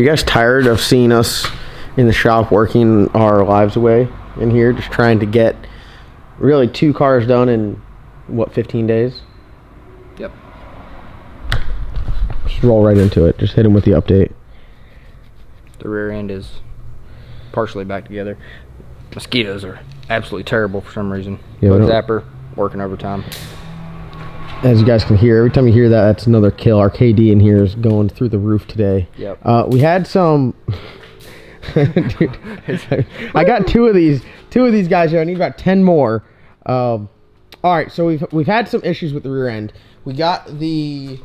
Are you guys tired of seeing us in the shop working our lives away in here, just trying to get really 2 cars done in, what, 15 days? Yep. Just roll right into it. Just hit him with the update. The rear end is partially back together. Mosquitoes are absolutely terrible for some reason. Yeah, Bug zapper, working overtime. As you guys can hear, every time you hear that, that's another kill. Our KD in here is going through the roof today. Yep. We had some... Dude, I got 2 of these guys here. I need about 10 more. All right, so we've had some issues with the rear end. We got the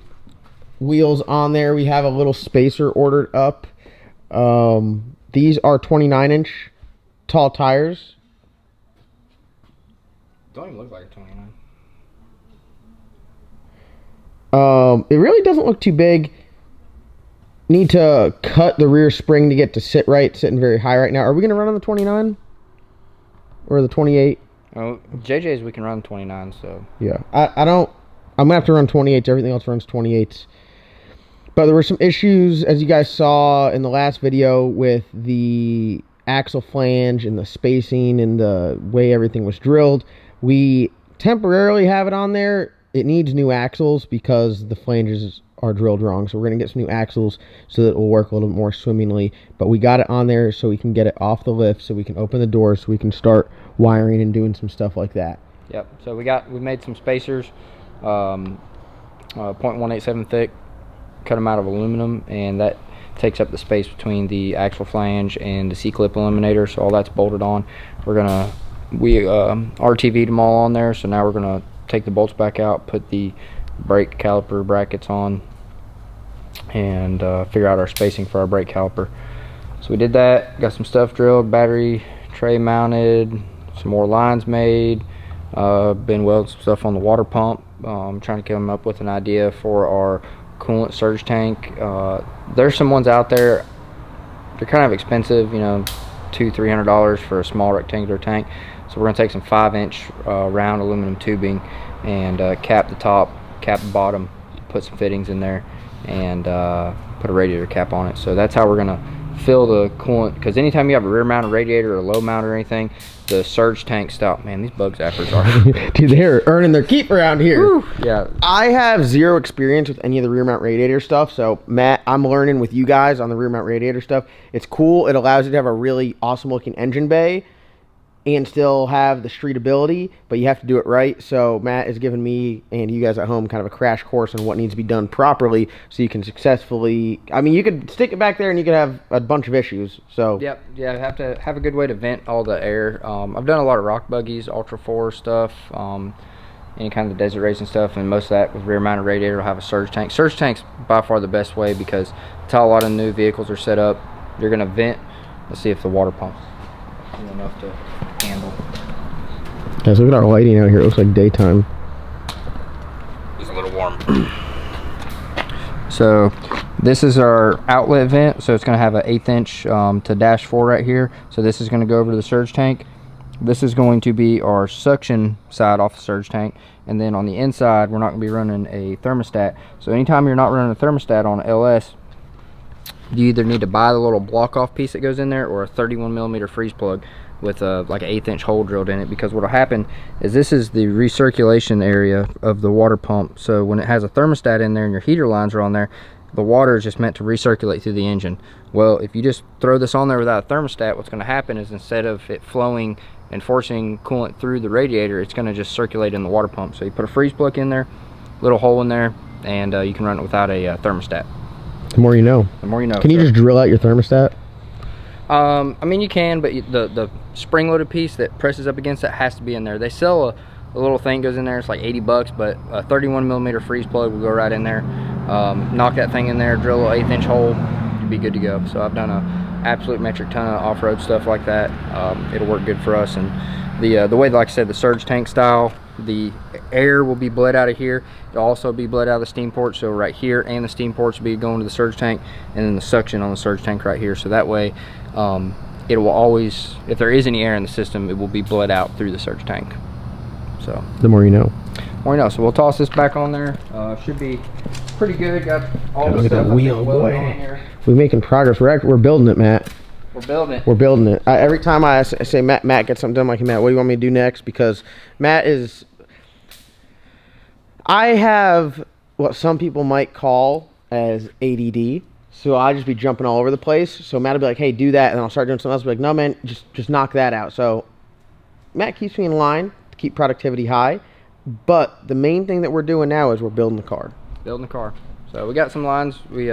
wheels on there. We have a little spacer ordered up. These are 29-inch tall tires. Don't even look like a 29. It really doesn't look too big. Need to cut the rear spring to get to sit right. Sitting very high right now. Are we going to run on the 29? Or the 28? Oh, JJ's we can run 29, so. Yeah. I'm going to have to run 28s. Everything else runs 28s. But there were some issues, as you guys saw in the last video, with the axle flange and the spacing and the way everything was drilled. We temporarily have it on there. It needs new axles because the flanges are drilled wrong. So we're going to get some new axles so that it will work a little bit more swimmingly. But we got it on there so we can get it off the lift, so we can open the door, so we can start wiring and doing some stuff like that. Yep. So we made some spacers, 0.187 thick, cut them out of aluminum, and that takes up the space between the axle flange and the C-clip eliminator. So all that's bolted on. We RTV'd them all on there. So now we're gonna take the bolts back out, put the brake caliper brackets on, and figure out our spacing for our brake caliper. So we did that, got some stuff drilled, battery tray mounted, some more lines made, been welding some stuff on the water pump, trying to come up with an idea for our coolant surge tank. There's some ones out there, they're kind of expensive, you know, $200–300 for a small rectangular tank. So we're going to take some 5-inch round aluminum tubing and cap the top, cap the bottom, put some fittings in there, and put a radiator cap on it. So that's how we're going to fill the coolant, because anytime you have a rear mounted radiator or low mount or anything, the surge tank stop. Man, these bug zappers are dude, they're earning their keep around here. Woo. Yeah, I have 0 experience with any of the rear mount radiator stuff, so Matt, I'm learning with you guys on the rear mount radiator stuff. It's cool. It allows you to have a really awesome looking engine bay and still have the streetability, but you have to do it right. So Matt is giving me and you guys at home kind of a crash course on what needs to be done properly so you can successfully, I mean, you could stick it back there and you could have a bunch of issues. So yep, yeah, have to have a good way to vent all the air. I've done a lot of rock buggies, Ultra 4 stuff, any kind of desert racing stuff, and most of that with rear mounted radiator will have a surge tank. Surge tank's by far the best way because that's how a lot of new vehicles are set up. You're gonna vent. Let's see if the water pump's enough to handle. Guys, look at our lighting out here. It looks like daytime. It's a little warm. So this is our outlet vent. So it's going to have an 1/8 inch to -4 right here. So this is going to go over to the surge tank. This is going to be our suction side off the surge tank. And then on the inside, we're not going to be running a thermostat. So anytime you're not running a thermostat on an LS, you either need to buy the little block off piece that goes in there or a 31mm freeze plug with like an 1/8 inch hole drilled in it, because what will happen is this is the recirculation area of the water pump. So when it has a thermostat in there and your heater lines are on there, the water is just meant to recirculate through the engine. Well, if you just throw this on there without a thermostat, what's going to happen is instead of it flowing and forcing coolant through the radiator, it's going to just circulate in the water pump. So you put a freeze plug in there, little hole in there, and you can run it without a thermostat. The more you know. The more you know. Can you just drill out your thermostat? I mean, you can, but the spring-loaded piece that presses up against it has to be in there. They sell a little thing goes in there. It's like $80, but a 31mm freeze plug will go right in there. Knock that thing in there, drill an 1/8 inch hole, you'll be good to go. So I've done a absolute metric ton of off-road stuff like that. It'll work good for us. And the way, like I said, the surge tank style, the air will be bled out of here. It'll also be bled out of the steam port. So right here, and the steam ports will be going to the surge tank, and then the suction on the surge tank right here. So that way, it will always, if there is any air in the system, it will be bled out through the surge tank. So the more you know. More you know. So we'll toss this back on there. Should be pretty good. Got all the look at stuff that wheel, boy. on here. We're making progress. We're building it, Matt. We're building it. We're building it. Every time I say, Matt, get something done, I'm like, Matt, what do you want me to do next? Because Matt is... I have what some people might call as ADD. So I'll just be jumping all over the place. So Matt will be like, hey, do that. And I'll start doing something else. I'll be like, no, man, just knock that out. So Matt keeps me in line to keep productivity high. But the main thing that we're doing now is we're building the car. Building the car. So we got some lines. We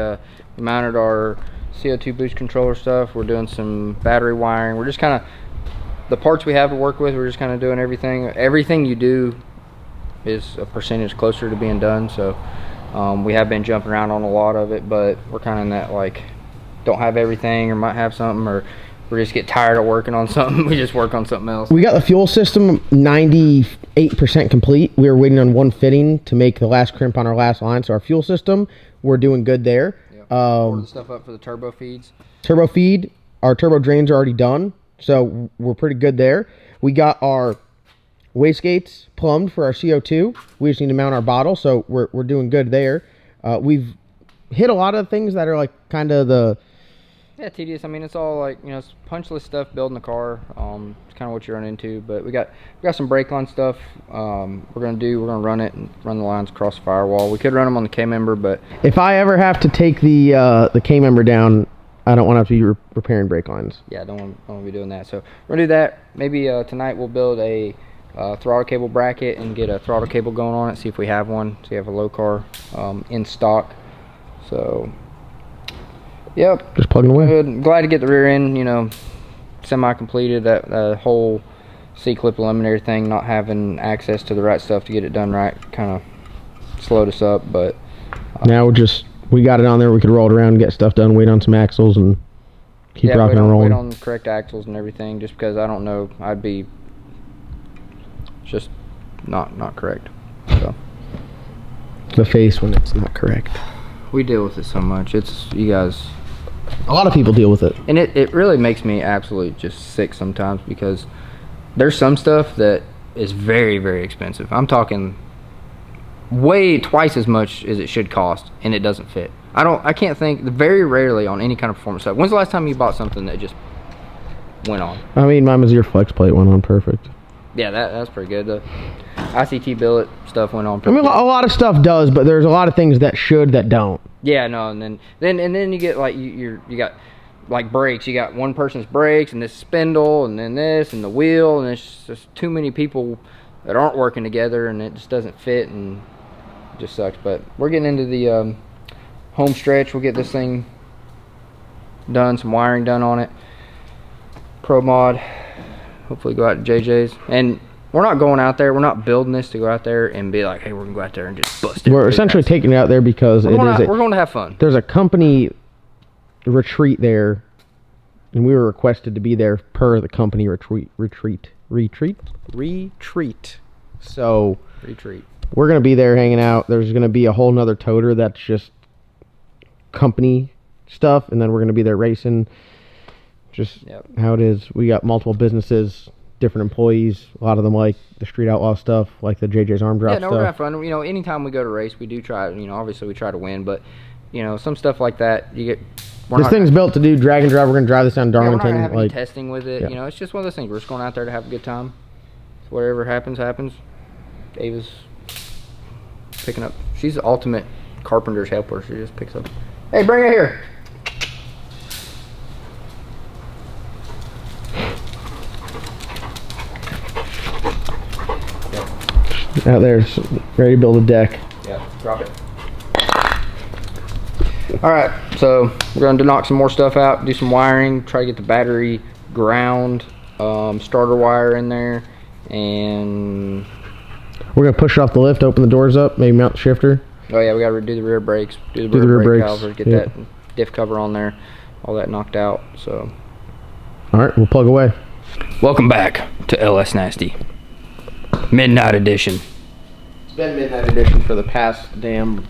mounted our CO2 boost controller stuff. We're doing some battery wiring. We're just kind of, the parts we have to work with, we're just kind of doing everything. Everything you do is a percentage closer to being done. So we have been jumping around on a lot of it, but we're kind of in that, like, don't have everything or might have something, or we just get tired of working on something. We just work on something else. We got the fuel system 98% complete. We were waiting on one fitting to make the last crimp on our last line. So our fuel system, we're doing good there. Yep. Ordered the stuff up for the turbo feeds. Turbo feed, our turbo drains are already done. So we're pretty good there. We got our wastegates plumbed for our CO2. We just need to mount our bottle. So we're doing good there. We've hit a lot of things that are like kind of the... Yeah, tedious. I mean, it's all like, you know, it's punch list stuff, building the car. It's kind of what you run into. But we got some brake line stuff. We're gonna run it and run the lines across the firewall. We could run them on the K member, but if I ever have to take the K member down, I don't want to have to be repairing brake lines. Yeah, I don't want to be doing that. So we're gonna do that. Maybe tonight we'll build a throttle cable bracket and get a throttle cable going on it. See if we have one. See if we have a low car in stock. So. Yep. Just plugging away. Good. Glad to get the rear end, you know, semi-completed. That whole C-clip eliminator thing, not having access to the right stuff to get it done right, kind of slowed us up. But now we got it on there. We could roll it around and get stuff done. Wait on some axles and keep rocking and rolling. Wait on the correct axles and everything. Just because I don't know, I'd be just not correct. So the face when it's not correct. We deal with it so much. It's you guys. A lot of people deal with it. And it really makes me absolutely just sick sometimes, because there's some stuff that is very, very expensive. I'm talking way twice as much as it should cost, and it doesn't fit. I can't think, very rarely on any kind of performance stuff. When's the last time you bought something that just went on? I mean, my Mazir flex plate went on perfect. Yeah, that's pretty good. The ICT billet stuff went on pretty good. A lot of stuff does, but there's a lot of things that should that don't. Yeah, no, and then you get like you got like brakes. You got one person's brakes and this spindle and then this and the wheel, and it's just too many people that aren't working together, and it just doesn't fit, and it just sucks. But we're getting into the home stretch. We'll get this thing done, some wiring done on it. Pro mod. Hopefully go out to JJ's. And we're not going out there. We're not building this to go out there and be like, hey, we're going to go out there and just bust it. We're essentially taking it out there because we're going to have fun. There's a company retreat there, and we were requested to be there per the company retreat. So we're going to be there hanging out. There's going to be a whole nother toter that's just company stuff, and then we're going to be there racing. Just how it is. We got multiple businesses, different employees. A lot of them like the Street Outlaw stuff, like the JJ's Arm Drop stuff. Yeah, no, we're gonna have fun. You know, anytime we go to race, we do try. You know, obviously we try to win, but you know, some stuff like that, you get. This thing's built to do drag and drive. We're gonna drive this down Darlington. We're not having testing with it. Yeah. You know, it's just one of those things. We're just going out there to have a good time. So whatever happens, happens. Ava's picking up. She's the ultimate carpenter's helper. She just picks up. Hey, bring it here. Out there, ready to build a deck. Yeah, drop it. Alright, so we're going to knock some more stuff out, do some wiring, try to get the battery ground, starter wire in there, and... We're going to push it off the lift, open the doors up, maybe mount the shifter. Oh yeah, we got to do the rear brakes, do the rear brake calipers, get that diff cover on there, all that knocked out, so... Alright, we'll plug away. Welcome back to LS Nasty. Midnight edition. It's been midnight edition for the past damn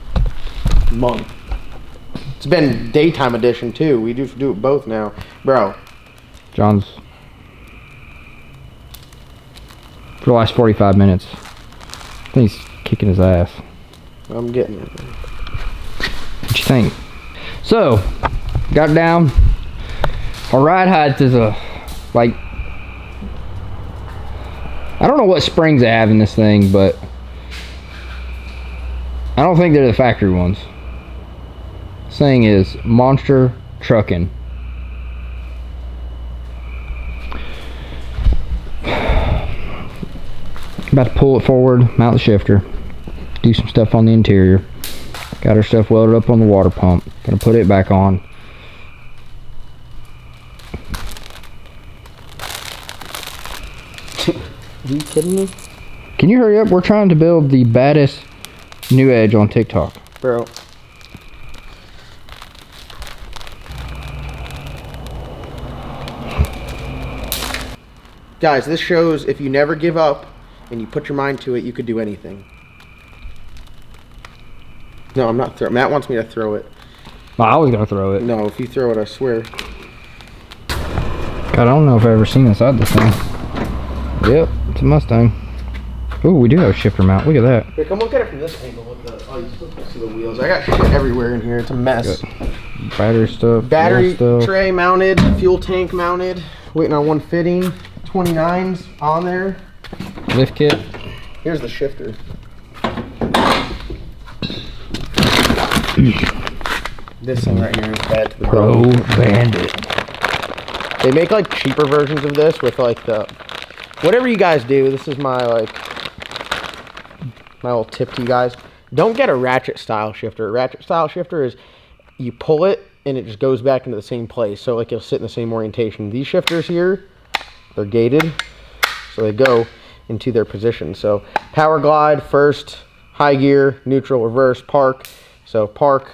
month. It's been daytime edition too. We do it both now, bro. John's for the last 45 minutes. I think he's kicking his ass. I'm getting it. What you think? So got down. Our ride height is like, I don't know what springs they have in this thing, but I don't think they're the factory ones. This thing is monster trucking. About to pull it forward, mount the shifter, do some stuff on the interior. Got our stuff welded up on the water pump. Gonna put it back on. Are you kidding me? Can you hurry up? We're trying to build the baddest new edge on TikTok. Bro. Guys, this shows if you never give up and you put your mind to it, you could do anything. No, I'm not throwing. Matt wants me to throw it. Well, I was gonna throw it. No, if you throw it, I swear. God, I don't know if I've ever seen inside this thing. Yep, it's a Mustang. Ooh, we do have a shifter mount. Look at that. Here, come look at it from this angle. With the, oh, you still can see the wheels. I got shit everywhere in here. It's a mess. Battery stuff. Battery stuff. tray mounted. Fuel tank mounted. Waiting on one fitting. 29s on there. Lift kit. Here's the shifter. This thing right here is bad to the Pro Bandit. They make like cheaper versions of this with like the whatever you guys do. This is my my little tip to you guys. Don't get a ratchet style shifter. A ratchet style shifter is you pull it and it just goes back into the same place. So like it'll sit in the same orientation. These shifters here, they're gated, so they go into their position. So power glide, first, high gear, neutral, reverse, park. So park,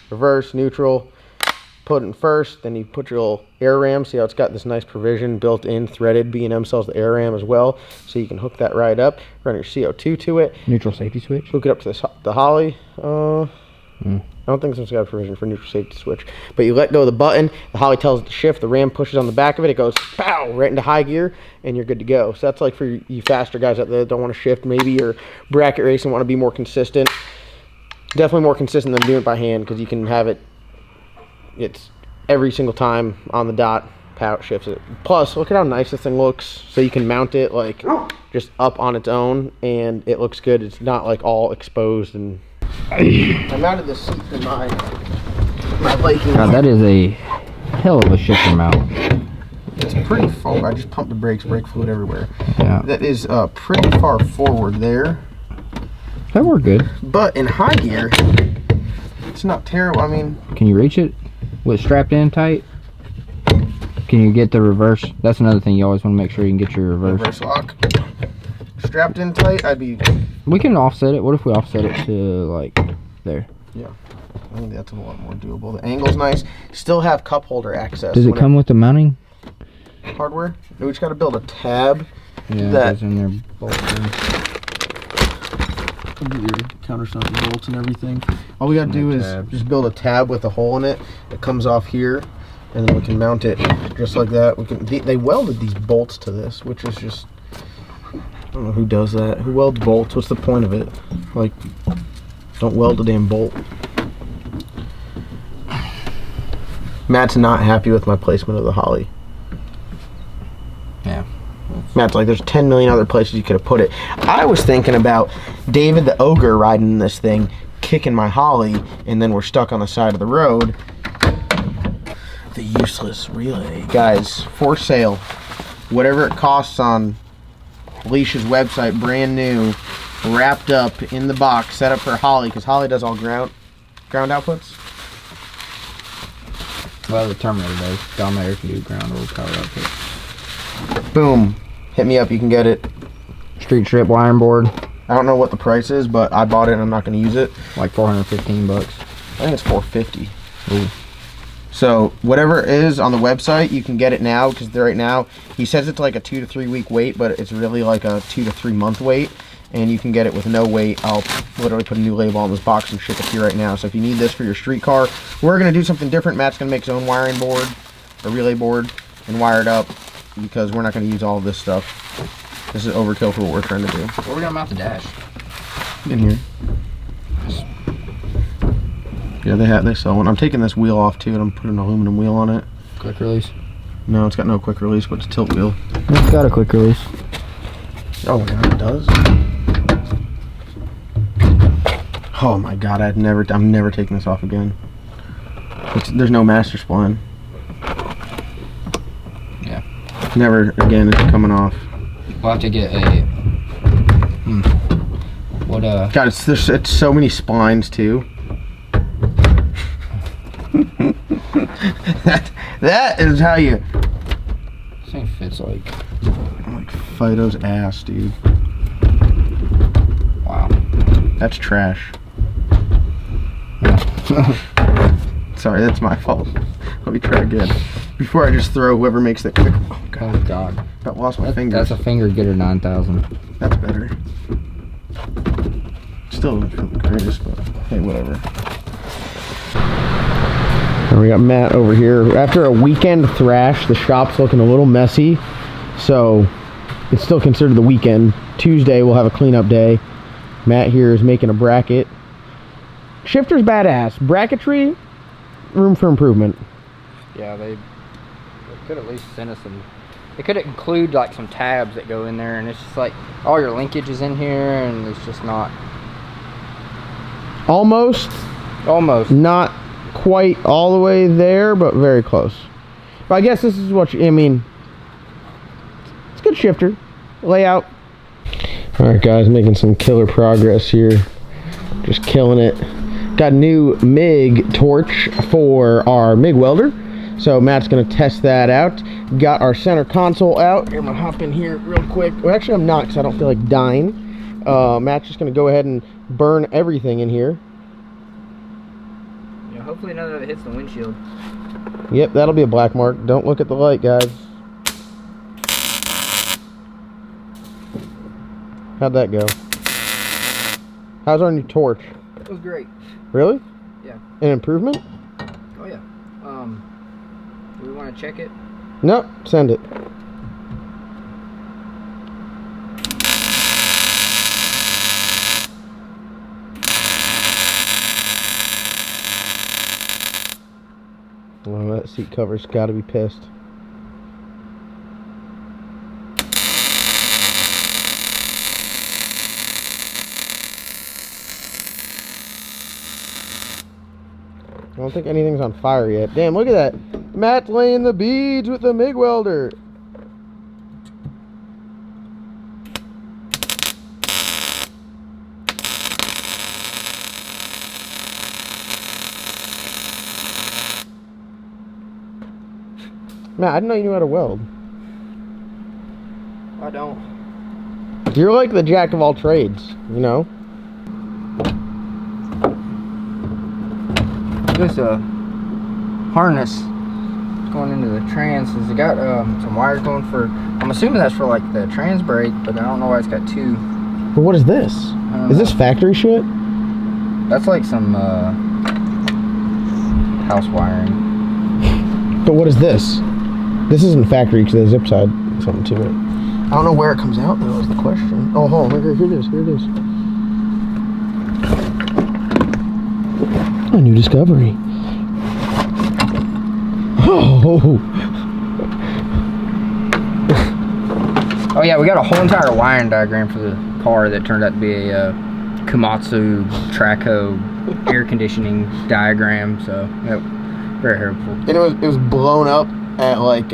reverse, neutral, put in first, then you put your little air ram. See how it's got this nice provision built in, threaded. B&M sells the air ram as well, so you can hook that right up, run your CO2 to it. Neutral safety switch. Hook it up to the Holley. I don't think it's got a provision for neutral safety switch, but you let go of the button, the Holley tells it to shift, the ram pushes on the back of it, it goes pow right into high gear, and you're good to go. So that's like for you faster guys out there that don't want to shift. Maybe you're bracket racing, want to be more consistent. Definitely more consistent than doing it by hand, because you can have it, it's every single time on the dot, power shifts it. Plus, look at how nice this thing looks. So you can mount it like just up on its own, and it looks good. It's not like all exposed. And I mounted this seat in my Viking. God, that is a hell of a shifter mount. It's pretty far. I just pumped the brakes, brake fluid everywhere. Yeah. That is pretty far forward there. That worked good. But in high gear, it's not terrible. I mean, can you reach it with strapped in tight? Can you get the reverse? That's another thing you always want to make sure you can get your reverse lock strapped in tight. I'd be. We can offset it. What if we offset it to like there? Yeah, I think that's a lot more doable. The angle's nice. Still have cup holder access. Does it come with the mounting hardware? We just got to build a tab. Yeah, that goes in there. Bolted. Your countersunk bolts and everything. All we gotta do is just build a tab with a hole in it that comes off here, and then we can mount it just like that. We can. They welded these bolts to this, which is just, I don't know who does that. Who welds bolts? What's the point of it? Like, don't weld a damn bolt. Matt's not happy with my placement of the Holley. Yeah. Matt's like, there's 10 million other places you could have put it. I was thinking about David the Ogre riding in this thing, kicking my Holley, and then we're stuck on the side of the road. The useless relay. Guys, for sale. Whatever it costs on Leash's website, brand new, wrapped up in the box, set up for Holley, because Holley does all ground outputs. Well, the Terminator does. Dominator can do ground or power output. Boom. Hit me up, you can get it. Street strip wiring board. I don't know what the price is, but I bought it and I'm not going to use it. Like 415 bucks. I think it's 450. Ooh. So whatever it is on the website, you can get it now, because right now he says it's like a 2 to 3 week wait, but it's really like a 2 to 3 month wait, and you can get it with no wait. I'll literally put a new label on this box and ship it to you right now. So if you need this for your street car, we're going to do something different. Matt's going to make his own wiring board, a relay board, and wire it up, because we're not going to use all of this stuff. This is overkill for what we're trying to do. Where are we going to mount the dash? In here. Yeah, they sell one. I'm taking this wheel off too, and I'm putting an aluminum wheel on it. Quick release? No, it's got no quick release, but it's a tilt wheel. It's got a quick release. Oh my god, it does? Oh my god, I'm never taking this off again. There's no master spline. Yeah. Never again, it's coming off. We'll have to get a... God, it's so many splines too. that is how you... This thing fits like Fido's ass, dude. Wow. That's trash. Sorry, that's my fault. Let me try again. Before I just throw whoever makes that quick. Oh god. Oh god. About lost my finger. That's a finger getter 9000. That's better. Still not the greatest, but hey, whatever. And we got Matt over here. After a weekend thrash, the shop's looking a little messy, so it's still considered the weekend. Tuesday we'll have a cleanup day. Matt here is making a bracket. Shifter's badass. Bracketry, room for improvement. Yeah, they could at least send us some. They could include like some tabs that go in there, and it's just like all your linkage is in here, and it's just not. Almost. Not quite all the way there, but very close. But I guess this is what I mean. It's a good shifter. Layout. Alright guys, making some killer progress here. Just killing it. Got a new MIG torch for our MIG welder. So Matt's going to test that out. Got our center console out. Here, I'm going to hop in here real quick. Well, actually I'm not because I don't feel like dying. Matt's just going to go ahead and burn everything in here. Yeah, hopefully none of it hits the windshield. Yep, that'll be a black mark. Don't look at the light, guys. How'd that go? How's our new torch? It was great. Really? Yeah. An improvement? Oh yeah. Do we want to check it? Nope, send it. Oh, that seat cover's got to be pissed. I don't think anything's on fire yet. Damn, look at that. Matt laying the beads with the MIG welder. Matt, I didn't know you knew how to weld. I don't. You're like the jack of all trades, you know? This harness going into the trans. Has it got some wires going for? I'm assuming that's for like the trans brake, but I don't know why it's got two. But what is this? Is this factory shit? That's like some house wiring. But what is this? This isn't factory because there's zip side something to it. I don't know where it comes out though is the question. Oh, hold on, here it is, here it is. A new discovery. Oh. Oh yeah, we got a whole entire wiring diagram for the car that turned out to be a Komatsu Traco air conditioning diagram. So yep, very helpful. And it was blown up at like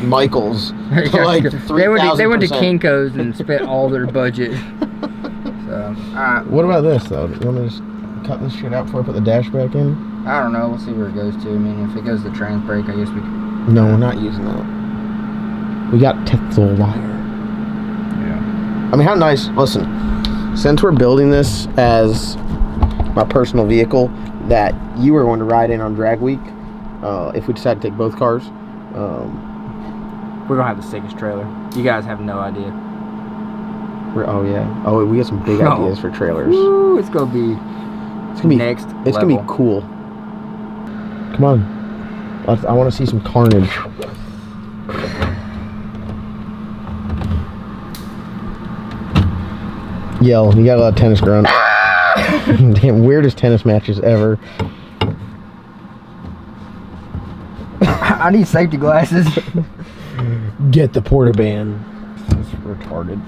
Michael's. Like they went to Kinko's and spent all their budget. So alright. What about this though? You want to just cut this shit out before I put the dash back in? I don't know. We'll see where it goes to. I mean, if it goes to trans brake, I guess we could. No, we're not using that. We got Teflon wire. Yeah. I mean, how nice. Listen, since we're building this as my personal vehicle that you are going to ride in on drag week, if we decide to take both cars, we're gonna have the sickest trailer. You guys have no idea. Oh yeah. Oh, we got some big ideas for trailers. Woo, it's gonna be next level. It's gonna be cool. Come on. I want to see some carnage. Yell. You got a lot of tennis ground. Damn, weirdest tennis matches ever. I need safety glasses. Get the portaband. It's retarded.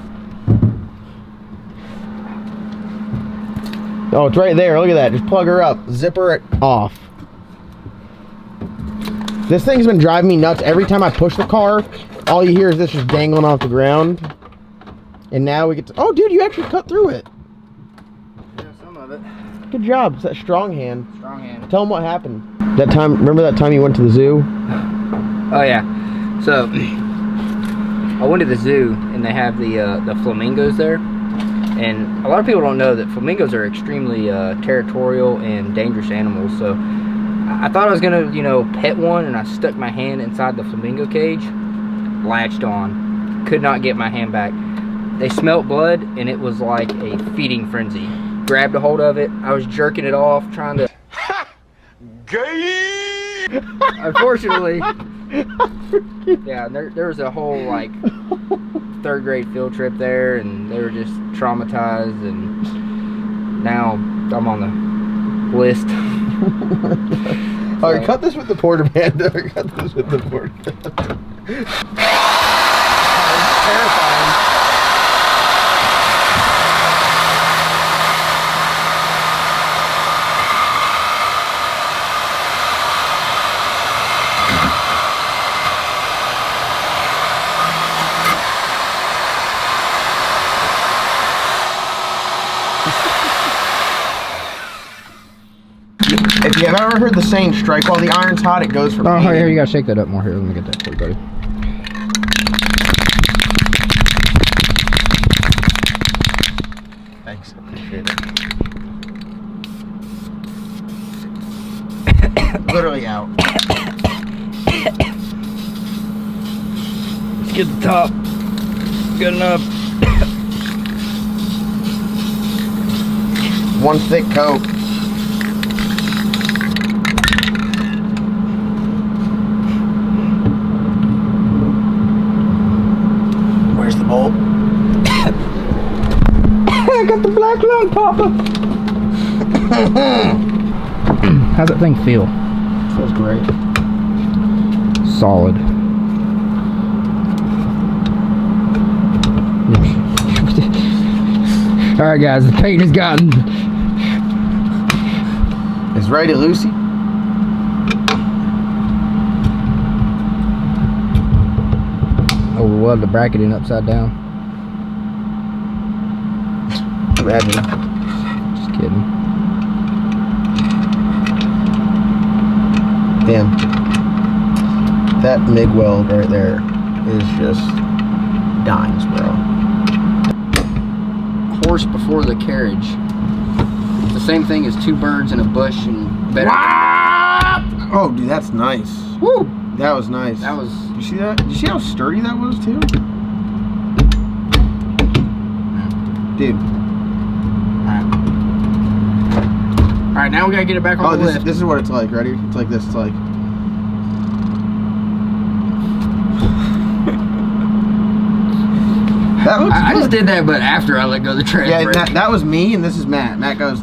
Oh, it's right there. Look at that. Just plug her up. Zipper it off. This thing's been driving me nuts. Every time I push the car, all you hear is this just dangling off the ground. And now we get to... Oh, dude, you actually cut through it. Yeah, some of it. Good job. It's that strong hand. Strong hand. Tell them what happened. That time... Remember that time you went to the zoo? Oh, yeah. So, I went to the zoo, and they have the flamingos there. And a lot of people don't know that flamingos are extremely territorial and dangerous animals. So, I thought I was going to, you know, pet one, and I stuck my hand inside the flamingo cage. Latched on. Could not get my hand back. They smelt blood, and it was like a feeding frenzy. Grabbed a hold of it. I was jerking it off, trying to... Gay! Unfortunately... Yeah, there was a whole, like, 3rd grade field trip there, and they were just traumatized, and now I'm on the list. Alright, cut this with the portaband. Cut this with the portaband. Terrifying. If you have ever heard the saying, strike while the iron's hot, it goes for Oh, pain. here, you gotta shake that up more. Here, let me get that for you, buddy. Thanks, appreciate it. Literally out. Let's get the top. Good enough. One thick coat. Where's the bolt? I got the black lung, Papa. How's that thing feel? Feels great. Solid. Alright guys, the paint has gotten... It's ready, Lucy. Oh, we welded the bracket in upside down. Imagine. Just kidding. Damn. That MIG weld right there is just dimes, bro. Horse before the carriage. It's the same thing as 2 birds in a bush and better. Oh, dude, that's nice. Woo! That was nice. That was... Did you see that? Did you see how sturdy that was, too? Dude. Alright, now we gotta get it back on the lift. This is what it's like. Ready? It's like this. It's like... That looks I good. just did that, but after I let go of the tread. Yeah, that was me, and this is Matt. Matt goes...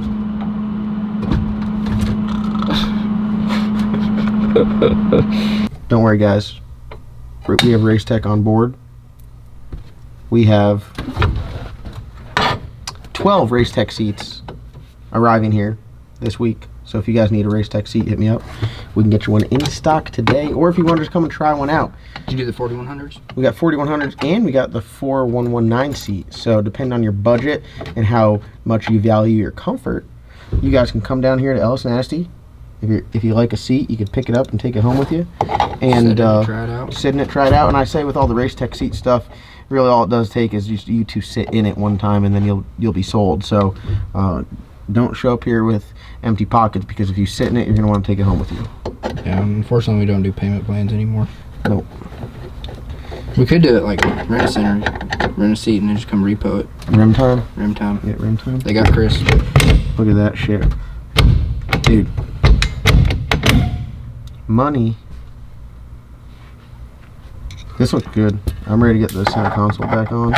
Don't worry, guys. We have Race Tech on board. We have 12 Race Tech seats arriving here this week. So if you guys need a Race Tech seat, hit me up. We can get you one in stock today, or if you want to just come and try one out. Did you do the 4100s? We got 4100s and we got the 4119 seat. So depending on your budget and how much you value your comfort, you guys can come down here to Ellis Nasty. If you like a seat, you can pick it up and take it home with you. And sit in it, try it out. And I say with all the Race Tech seat stuff, really all it does take is just you to sit in it one time, and then you'll be sold. So don't show up here with empty pockets, because if you sit in it, you're gonna want to take it home with you. Yeah, unfortunately we don't do payment plans anymore. Nope. We could do it like rent a center, rent a seat, and then just come repo it. Rim time. Rim time. Yeah, rim time. They got Chris. Look at that shit, dude. Money. This looks good. I'm ready to get the center console back on.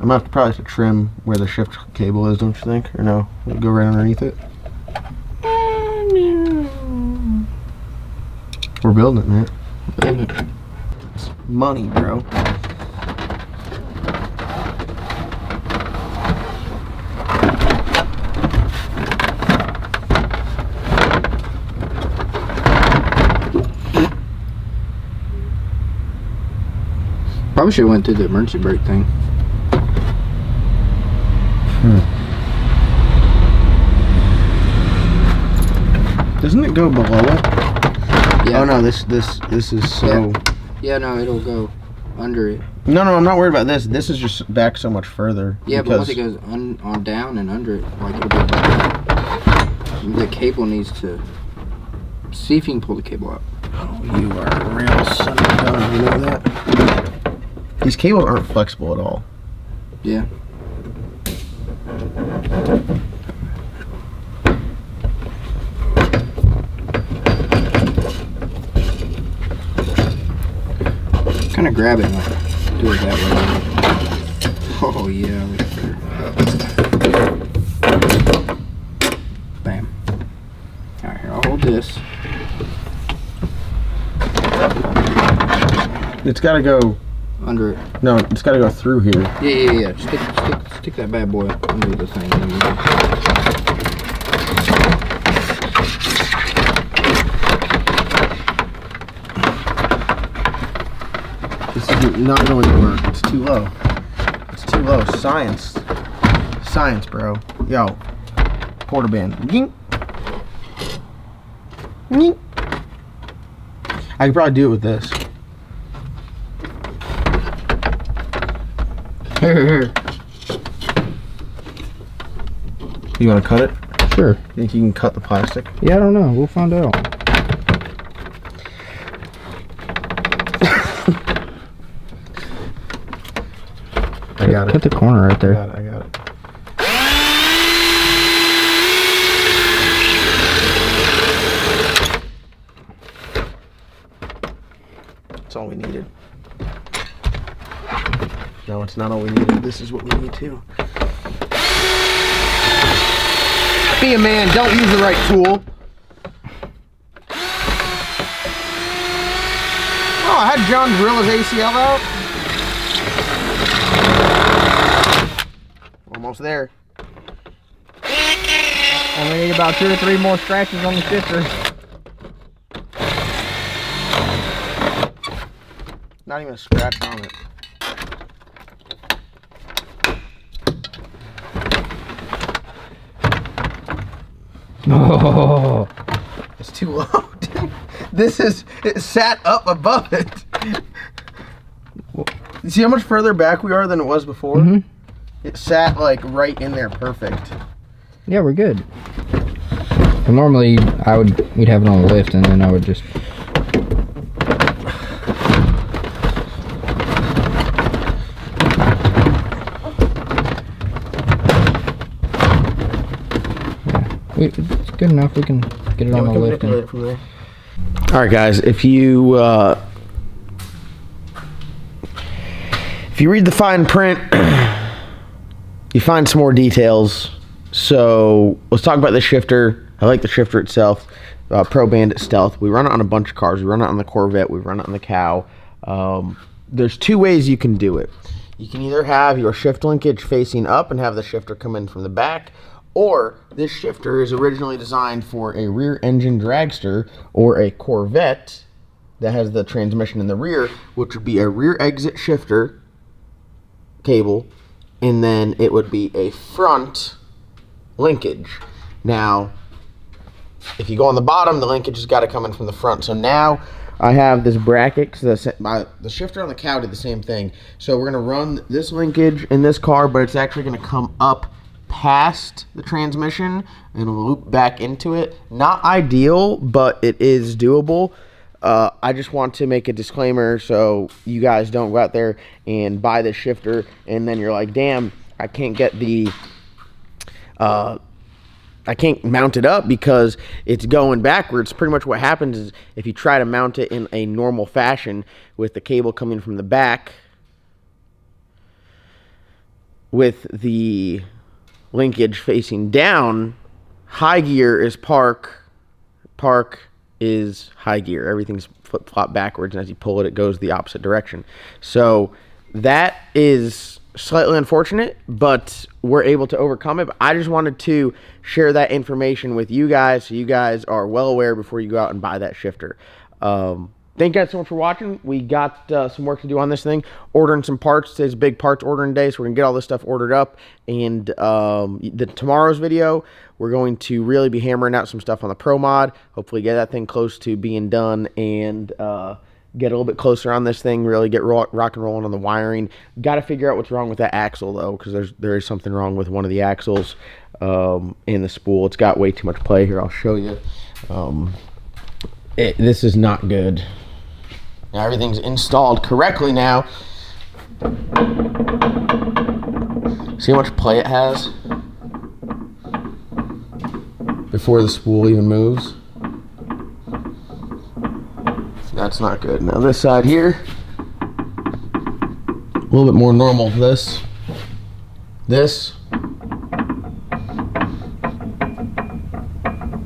I'm gonna have to probably have to trim where the shift cable is, don't you think? Or no? It'll go right underneath it. We're building it, man. Building it. It's money, bro. Probably should have went through the emergency brake thing. Doesn't it go below it? Yeah. Oh no, this is so. Yeah, no, it'll go under it. No, I'm not worried about this. This is just back so much further. Yeah, but once it goes on down and under it, like it'll be above that. The cable needs to. See if you can pull the cable out. Oh, you are a real son of a gun. You know that? These cables aren't flexible at all. Yeah. Kind of grab it and like do it that way. Oh yeah, bam. Alright, here, I'll hold this. It's got to go under it. No, it's got to go through here. Yeah. Stick that bad boy under the thing. This is not going to work. It's too low. It's too low. Science, bro. Yo, quarter band. Yink. Yink. I could probably do it with this. Here. You want to cut it? Sure. Think you can cut the plastic? Yeah, I don't know. We'll find out. I got it. Hit the corner right there. I got it. That's all we needed. No, it's not all we needed. This is what we need too. Be a man. Don't use the right tool. Oh, I had John drill his ACL out. Almost there. Only need about 2 or 3 more scratches on the shifter. Not even a scratch on it. Oh, It's too low, dude. It sat up above it. You see how much further back we are than it was before? Mm-hmm. It sat like right in there perfect. yeah, we're good. But normally, we'd have it on the lift, and then I would just. It's good enough. We can get it on the lift. All right, guys. If you read the fine print, you find some more details. So let's talk about the shifter. I like the shifter itself. Pro Bandit Stealth. We run it on a bunch of cars. We run it on the Corvette. We run it on the Cow. There's 2 ways you can do it. You can either have your shift linkage facing up and have the shifter come in from the back, or this shifter is originally designed for a rear engine dragster or a Corvette that has the transmission in the rear, which would be a rear exit shifter cable, and then it would be a front linkage. Now, if you go on the bottom, the linkage has got to come in from the front. So now I have this bracket, because the shifter on the Cow did the same thing. So we're going to run this linkage in this car, but it's actually going to come up past the transmission and loop back into it. Not ideal, but it is doable. I just want to make a disclaimer so you guys don't go out there and buy this shifter and then you're like, damn, I can't get the I can't mount it up because it's going backwards. Pretty much what happens is if you try to mount it in a normal fashion with the cable coming from the back, with the linkage facing down, high gear is park, park is high gear. Everything's flip-flop backwards, and as you pull it, it goes the opposite direction. So that is slightly unfortunate, but we're able to overcome it. But I just wanted to share that information with you guys so you guys are well aware before you go out and buy that shifter. Thank you guys so much for watching. We got some work to do on this thing. Ordering some parts. Today's a big parts ordering day, so we're going to get all this stuff ordered up. And tomorrow's video, we're going to really be hammering out some stuff on the Pro Mod. Hopefully get that thing close to being done and get a little bit closer on this thing, really get rock and rolling on the wiring. Got to figure out what's wrong with that axle, though, because there is something wrong with one of the axles in the spool. It's got way too much play here. I'll show you. This is not good. Now everything's installed correctly now. See how much play it has before the spool even moves? That's not good. Now this side here, a little bit more normal. This.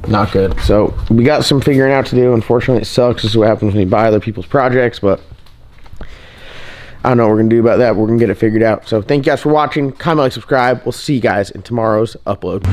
Not good. So we got some figuring out to do. Unfortunately, it sucks. This is what happens when you buy other people's projects, but I don't know what we're gonna do about that. We're gonna get it figured out. So thank you guys for watching. Comment, like, subscribe. We'll see you guys in tomorrow's upload.